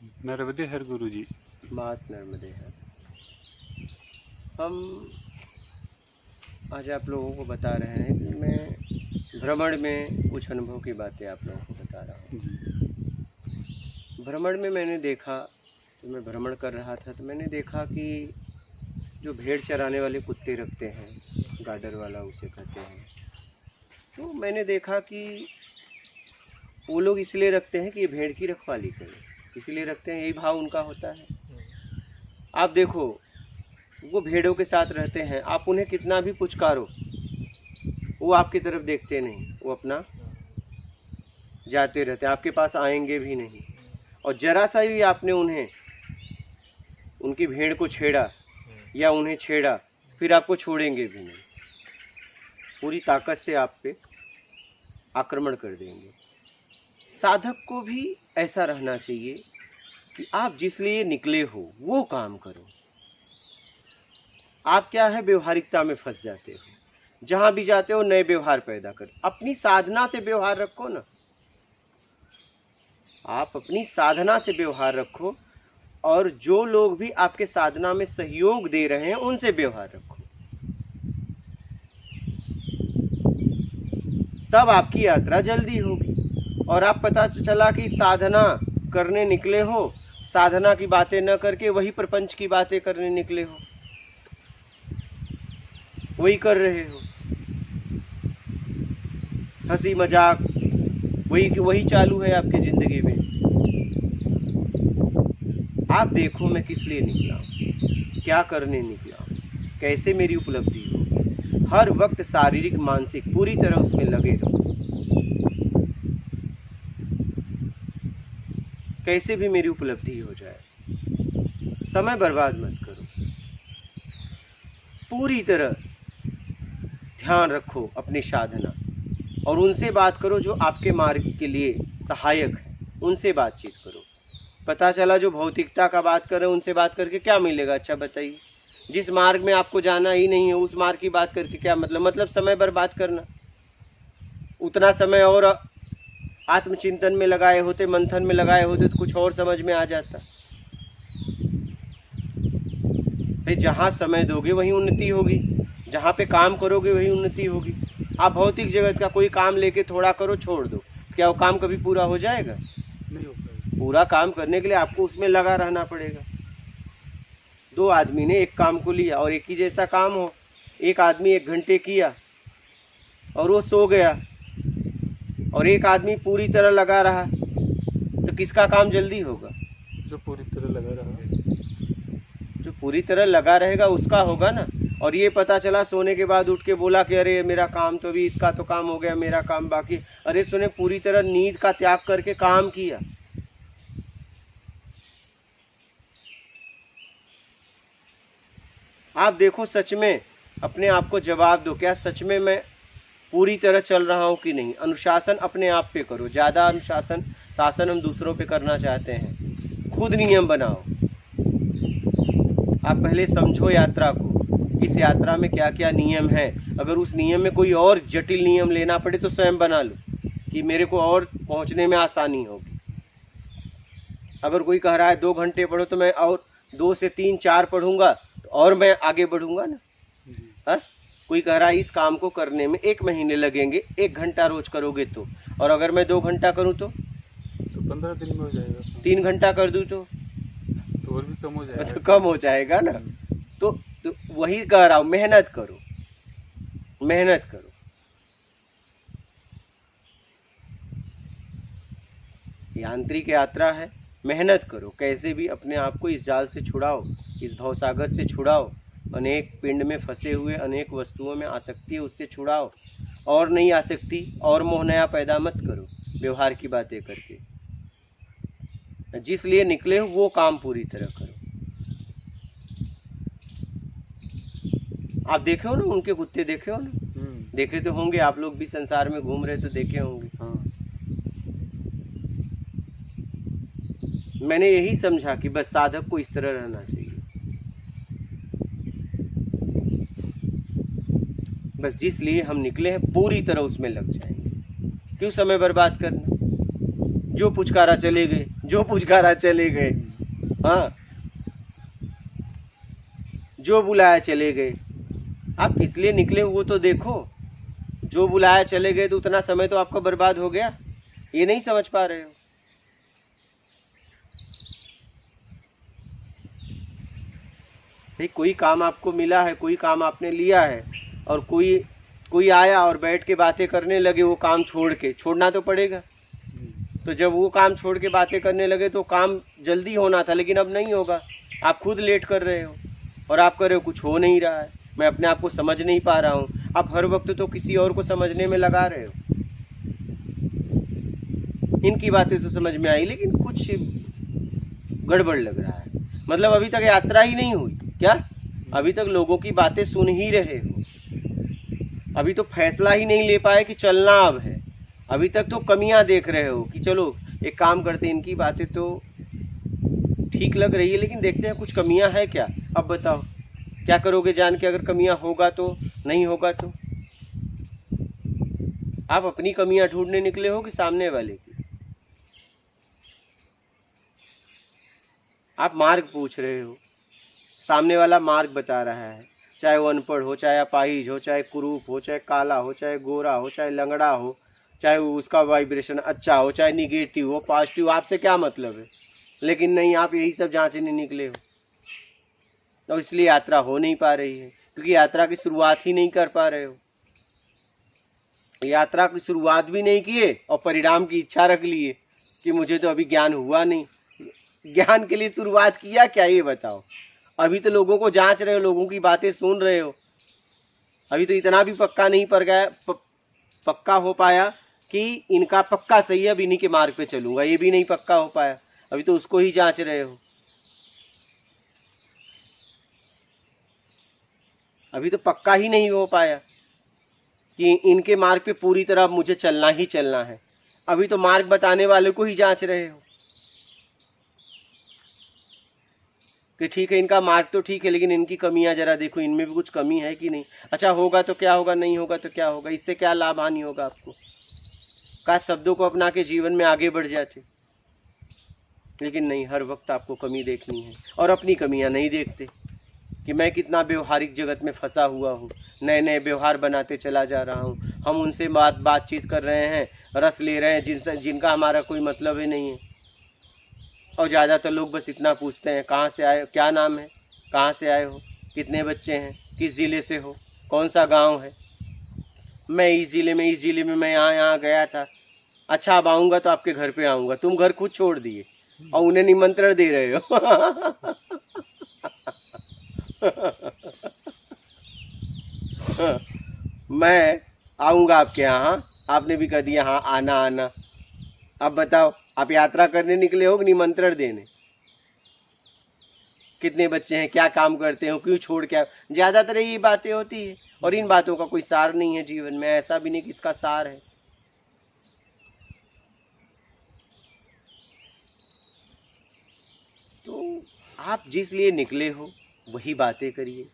नर्मदे हर गुरु जी। बात नर्मदे है। हम आज आप लोगों को बता रहे हैं कि मैं भ्रमण में कुछ अनुभव की बातें आप लोगों को बता रहा हूँ। भ्रमण में मैंने देखा, तो मैं भ्रमण कर रहा था तो मैंने देखा कि जो भेड़ चराने वाले कुत्ते रखते हैं, गार्डर वाला उसे कहते हैं, तो मैंने देखा कि वो लोग इसलिए रखते हैं कि ये भेड़ की रखवाली करें, इसलिए रखते हैं, यही भाव उनका होता है। आप देखो, वो भेड़ों के साथ रहते हैं, आप उन्हें कितना भी पुचकारो वो आपकी तरफ देखते नहीं, वो अपना जाते रहते हैं, आपके पास आएंगे भी नहीं। और जरा सा भी आपने उन्हें, उनकी भेड़ को छेड़ा या उन्हें छेड़ा, फिर आपको छोड़ेंगे भी नहीं, पूरी ताकत से आप पे आक्रमण कर देंगे। साधक को भी ऐसा रहना चाहिए कि आप जिस लिए निकले हो वो काम करो। आप क्या है, व्यवहारिकता में फंस जाते हो, जहां भी जाते हो नए व्यवहार पैदा कर। अपनी साधना से व्यवहार रखो ना, आप अपनी साधना से व्यवहार रखो, और जो लोग भी आपके साधना में सहयोग दे रहे हैं उनसे व्यवहार रखो, तब आपकी यात्रा जल्दी होगी। और आप पता चला कि साधना करने निकले हो, साधना की बातें न करके वही प्रपंच की बातें करने निकले हो, वही कर रहे हो, हंसी मजाक वही चालू है आपकी जिंदगी में। आप देखो मैं किस लिए निकला हूँ, क्या करने निकला हूँ, कैसे मेरी उपलब्धि हो। हर वक्त शारीरिक मानसिक पूरी तरह उसमें लगे रहो, कैसे भी मेरी उपलब्धि हो जाए। समय बर्बाद मत करो, पूरी तरह ध्यान रखो अपनी साधना, और उनसे बात करो जो आपके मार्ग के लिए सहायक है, उनसे बातचीत करो। पता चला जो भौतिकता का बात कर रहे हैं उनसे बात करके क्या मिलेगा, अच्छा बताइए। जिस मार्ग में आपको जाना ही नहीं है उस मार्ग की बात करके क्या मतलब समय बर्बाद करना। उतना समय और आत्मचिंतन में लगाए होते, मंथन में लगाए होते तो कुछ और समझ में आ जाता। भाई जहाँ समय दोगे वही उन्नति होगी, जहाँ पे काम करोगे वही उन्नति होगी। आप भौतिक जगत का कोई काम लेके थोड़ा करो छोड़ दो, क्या वो काम कभी पूरा हो जाएगा? नहीं हो पाएगा। पूरा काम करने के लिए आपको उसमें लगा रहना पड़ेगा। दो आदमी ने एक काम को लिया और एक ही जैसा काम हो, एक आदमी 1 घंटे किया और वो सो गया, और एक आदमी पूरी तरह लगा रहा, तो किसका काम जल्दी होगा? जो पूरी तरह लगा रहा, जो पूरी तरह लगा रहेगा उसका होगा ना। और ये पता चला सोने के बाद उठ के बोला कि अरे मेरा काम तो भी, इसका तो काम हो गया, मेरा काम बाकी। अरे सुने, पूरी तरह नींद का त्याग करके काम किया। आप देखो, सच में अपने आप को जवाब दो, क्या सच में मैं पूरी तरह चल रहा हूँ कि नहीं। अनुशासन अपने आप पे करो, ज़्यादा अनुशासन शासन हम दूसरों पे करना चाहते हैं, खुद नियम बनाओ। आप पहले समझो यात्रा को, इस यात्रा में क्या क्या नियम है। अगर उस नियम में कोई और जटिल नियम लेना पड़े तो स्वयं बना लो कि मेरे को और पहुँचने में आसानी होगी। अगर कोई कह रहा है 2 घंटे पढ़ो तो मैं और 2 से 3 4 पढ़ूंगा तो और मैं आगे बढ़ूंगा ना। हा? कोई कह रहा है इस काम को करने में 1 महीने लगेंगे, 1 घंटा रोज करोगे तो, और अगर मैं 2 घंटा करूं तो 15 दिन में हो जाएगा। 3 घंटा कर दूं तो और भी कम हो जाएगा। तो कम हो जाएगा ना। तो वही कह रहा हूं, मेहनत करो, मेहनत करो। यांत्रिक यात्रा है, मेहनत करो, कैसे भी अपने आप को इस जाल से छुड़ाओ, इस भवसागर से छुड़ाओ। अनेक पिंड में फंसे हुए अनेक वस्तुओं में आसक्ति है, उससे छुड़ाओ। और नई आसक्ति और मोह नया पैदा मत करो व्यवहार की बातें करके। जिस लिए निकले हो वो काम पूरी तरह करो। आप देखे हो ना उनके कुत्ते, देखे हो ना? देखे तो होंगे, आप लोग भी संसार में घूम रहे तो देखे होंगे। हाँ। मैंने यही समझा कि बस साधक को इस तरह रहना चाहिए। बस जिस लिए हम निकले हैं पूरी तरह उसमें लग जाएंगे। क्यों समय बर्बाद करना? जो पुचकारा चले गए, जो पुचकारा चले गए, हाँ, जो बुलाया चले गए। आप किस लिए निकले वो तो देखो। जो बुलाया चले गए तो उतना समय तो आपका बर्बाद हो गया, ये नहीं समझ पा रहे हो। भाई कोई काम आपको मिला है, कोई काम आपने लिया है, और कोई आया और बैठ के बातें करने लगे वो काम छोड़ के, छोड़ना तो पड़ेगा। तो जब वो काम छोड़ के बातें करने लगे तो काम जल्दी होना था, लेकिन अब नहीं होगा। आप खुद लेट कर रहे हो और आप कर रहे हो कुछ हो नहीं रहा है, मैं अपने आप को समझ नहीं पा रहा हूँ। आप हर वक्त तो किसी और को समझने में लगा रहे हो। इनकी बातें तो समझ में आई, लेकिन कुछ गड़बड़ लग रहा है। मतलब अभी तक यात्रा ही नहीं हुई क्या? अभी तक लोगों की बातें सुन ही रहे हो, अभी तो फैसला ही नहीं ले पाए कि चलना अब है। अभी तक तो कमियां देख रहे हो कि चलो एक काम करते, इनकी बातें तो ठीक लग रही है लेकिन देखते हैं कुछ कमियां है क्या। अब बताओ क्या करोगे जान के, अगर कमियां होगा तो, नहीं होगा तो? आप अपनी कमियां ढूंढने निकले हो कि सामने वाले की? आप मार्ग पूछ रहे हो, सामने वाला मार्ग बता रहा है। चाहे वो अनपढ़ हो, चाहे अपाहिज हो, चाहे कुरूप हो, चाहे काला हो, चाहे गोरा हो, चाहे लंगड़ा हो, चाहे उसका वाइब्रेशन अच्छा हो, चाहे निगेटिव हो, पॉजिटिव, आपसे क्या मतलब है? लेकिन नहीं, आप यही सब जांचने निकले हो, तो इसलिए यात्रा हो नहीं पा रही है, क्योंकि यात्रा की शुरुआत ही नहीं कर पा रहे हो। यात्रा की शुरुआत भी नहीं किए और परिणाम की इच्छा रख लिए कि मुझे तो अभी ज्ञान हुआ नहीं। ज्ञान के लिए शुरुआत किया क्या, ये बताओ? अभी तो लोगों को जांच रहे हो, लोगों की बातें सुन रहे हो। अभी तो इतना भी पक्का नहीं पक्का हो पाया कि इनका पक्का सही है, अब इन्हीं के मार्ग पे चलूंगा, ये भी नहीं पक्का हो पाया। अभी तो उसको ही जांच रहे हो। अभी तो पक्का ही नहीं हो पाया कि इनके मार्ग पे पूरी तरह मुझे चलना ही चलना है। अभी तो मार्ग बताने वाले को ही जांच रहे हो कि ठीक है, इनका मार्ग तो ठीक है, लेकिन इनकी कमियां जरा देखो, इनमें भी कुछ कमी है कि नहीं। अच्छा होगा तो क्या होगा, नहीं होगा तो क्या होगा, इससे क्या लाभ हानि होगा आपको? काश शब्दों को अपना के जीवन में आगे बढ़ जाते, लेकिन नहीं, हर वक्त आपको कमी देखनी है और अपनी कमियां नहीं देखते कि मैं कितना व्यवहारिक जगत में फंसा हुआ हूँ। नए नए व्यवहार बनाते चला जा रहा हूँ, हम उनसे बातचीत कर रहे हैं, रस ले रहे हैं जिनका हमारा कोई मतलब ही नहीं है। और ज़्यादातर लोग बस इतना पूछते हैं, कहाँ से आए, क्या नाम है, कहाँ से आए हो, कितने बच्चे हैं, किस ज़िले से हो, कौन सा गांव है। मैं इस ज़िले में मैं यहाँ गया था। अच्छा अब आऊँगा तो आपके घर पे आऊँगा। तुम घर खुद छोड़ दिए और उन्हें निमंत्रण दे रहे हो। मैं आऊँगा आपके यहाँ, आपने भी कह दिया हाँ आना आना। अब बताओ, आप यात्रा करने निकले हो कि निमंत्रण देने? कितने बच्चे हैं, क्या काम करते हो, क्यों छोड़ के? ज्यादातर ये बातें होती है और इन बातों का कोई सार नहीं है जीवन में। ऐसा भी नहीं कि इसका सार है। तो आप जिस लिए निकले हो वही बातें करिए,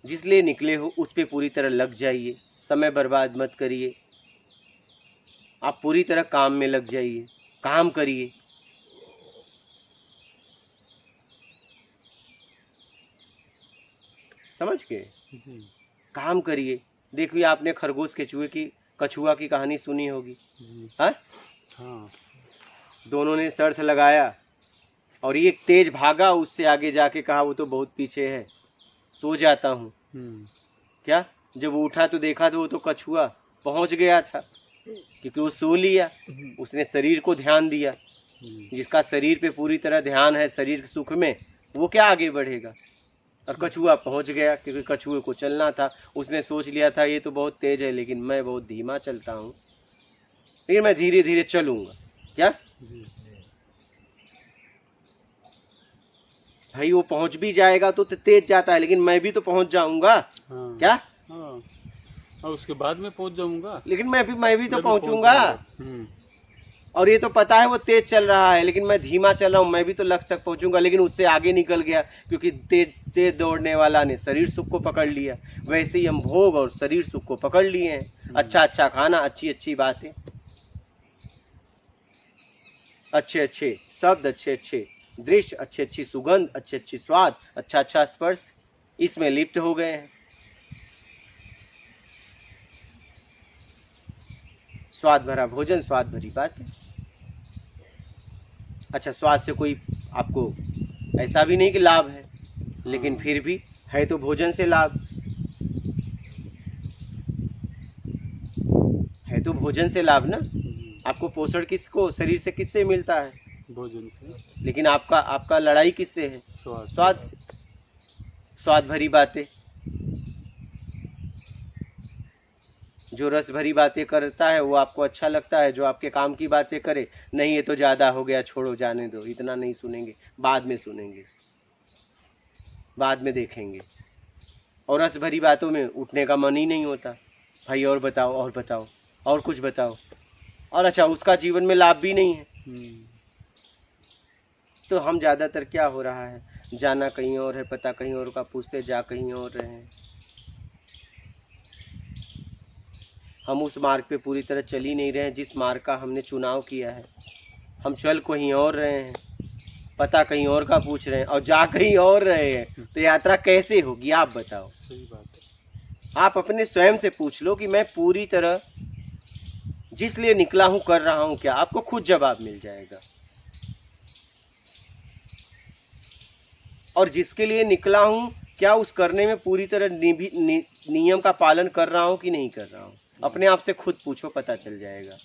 जिस लिए निकले हो उस पे पूरी तरह लग जाइए, समय बर्बाद मत करिए। आप पूरी तरह काम में लग जाइए, काम करिए। समझ गए? काम करिए। देखिए आपने खरगोश कछुआ की कहानी सुनी होगी। हाँ, दोनों ने शर्त लगाया और ये तेज भागा, उससे आगे जाके कहा वो तो बहुत पीछे है, सो जाता हूँ। क्या जब उठा तो देखा तो वो तो कछुआ पहुंच गया था, क्योंकि वो सो लिया, उसने शरीर को ध्यान दिया। जिसका शरीर पे पूरी तरह ध्यान है, शरीर के सुख में, वो क्या आगे बढ़ेगा। और कछुआ पहुंच गया, क्योंकि कछुए को चलना था। उसने सोच लिया था ये तो बहुत तेज है लेकिन मैं बहुत धीमा चलता हूँ, लेकिन मैं धीरे धीरे चलूंगा। क्या भाई, वो पहुंच भी जाएगा तो तेज जाता है, लेकिन मैं भी तो पहुंच जाऊंगा। क्या और उसके बाद में पहुंच जाऊंगा, लेकिन मैं भी तो पहुंचूंगा। और ये तो पता है वो तेज चल रहा है, लेकिन मैं धीमा चल रहा हूँ, मैं भी तो लक्ष्य तक पहुंचूंगा। लेकिन उससे आगे निकल गया, क्योंकि तेज दौड़ने वाला ने शरीर सुख को पकड़ लिया। वैसे ही हम भोग और शरीर सुख को पकड़ लिए हैं। अच्छा अच्छा खाना, अच्छी अच्छी बातें, अच्छे अच्छे शब्द, अच्छे अच्छे दृश्य, अच्छी अच्छी सुगंध, अच्छी अच्छी स्वाद, अच्छा अच्छा स्पर्श इसमें लिप्त हो गए हैं। स्वाद भरा भोजन, स्वाद भरी बात। अच्छा, स्वाद से कोई आपको ऐसा भी नहीं कि लाभ है, लेकिन फिर भी है तो भोजन से लाभ, है तो भोजन से लाभ ना। आपको पोषण किसको, शरीर से किससे मिलता है? भोजन से। लेकिन आपका लड़ाई किससे है? स्वाद से। स्वाद भरी बातें, जो रस भरी बातें करता है वो आपको अच्छा लगता है, जो आपके काम की बातें करे, नहीं ये तो ज्यादा हो गया, छोड़ो जाने दो, इतना नहीं सुनेंगे, बाद में सुनेंगे, बाद में देखेंगे। और रस भरी बातों में उठने का मन ही नहीं होता, भाई और बताओ और बताओ और कुछ बताओ, और अच्छा उसका जीवन में लाभ भी नहीं है। तो हम ज्यादातर क्या हो रहा है, जाना कहीं और है, पता कहीं और का, पूछते जा कहीं और रहे हैं। हम उस मार्ग पे पूरी तरह चल ही नहीं रहे हैं जिस मार्ग का हमने चुनाव किया है। हम चल कहीं और रहे हैं, पता कहीं और का पूछ रहे हैं और जा कहीं और रहे हैं, तो यात्रा कैसे होगी आप बताओ। सही बात है। आप अपने स्वयं से पूछ लो कि मैं पूरी तरह जिस लिए निकला हूं कर रहा हूं क्या, आपको खुद जवाब मिल जाएगा। और जिसके लिए निकला हूं क्या उस करने में पूरी तरह नियम का पालन कर रहा हूं कि नहीं कर रहा हूं, अपने आप से खुद पूछो, पता चल जाएगा।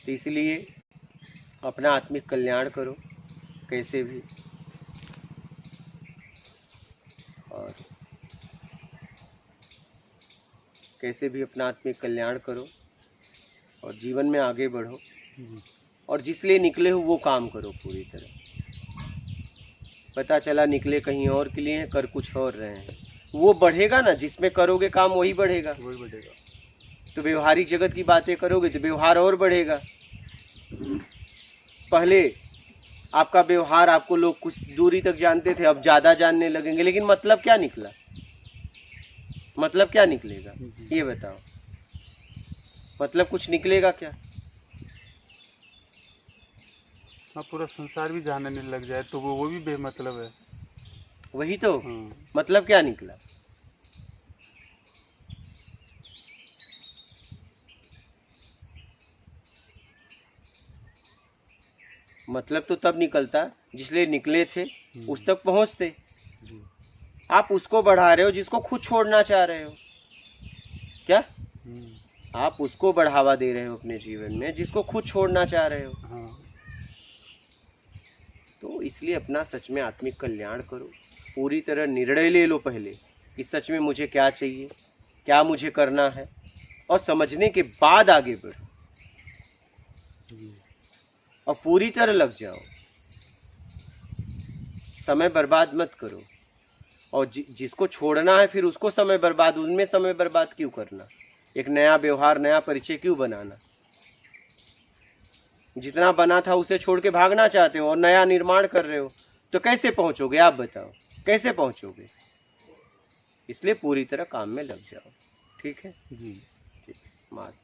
तो इसलिए अपना आत्मिक कल्याण करो कैसे भी, और कैसे भी अपना आत्मिक कल्याण करो और जीवन में आगे बढ़ो, और जिस लिए निकले हो वो काम करो पूरी तरह। पता चला निकले कहीं और के लिए हैं, कर कुछ और रहे हैं, वो बढ़ेगा ना, जिसमें करोगे काम वही बढ़ेगा। तो व्यवहारिक जगत की बातें करोगे तो व्यवहार और बढ़ेगा। पहले आपका व्यवहार आपको लोग कुछ दूरी तक जानते थे, अब ज्यादा जानने लगेंगे, लेकिन मतलब क्या निकला, मतलब क्या निकलेगा ये बताओ, मतलब कुछ निकलेगा क्या? हाँ, पूरा संसार भी जानने लग जाए तो वो भी बेमतलब है। वही तो मतलब क्या निकला? मतलब तो तब निकलता जिसलिए निकले थे उस तक पहुंचते। आप उसको बढ़ा रहे हो जिसको खुद छोड़ना चाह रहे हो क्या? आप उसको बढ़ावा दे रहे हो अपने जीवन में जिसको खुद छोड़ना चाह रहे हो। तो इसलिए अपना सच में आत्मिक कल्याण करो, पूरी तरह निर्णय ले लो पहले कि सच में मुझे क्या चाहिए, क्या मुझे करना है, और समझने के बाद आगे बढ़ो और पूरी तरह लग जाओ। समय बर्बाद मत करो, और जिसको छोड़ना है फिर उसको समय बर्बाद, उनमें समय बर्बाद क्यों करना, एक नया व्यवहार नया परिचय क्यों बनाना? जितना बना था उसे छोड़ के भागना चाहते हो और नया निर्माण कर रहे हो, तो कैसे पहुंचोगे आप बताओ, कैसे पहुंचोगे? इसलिए पूरी तरह काम में लग जाओ। ठीक है जी, ठीक है। मात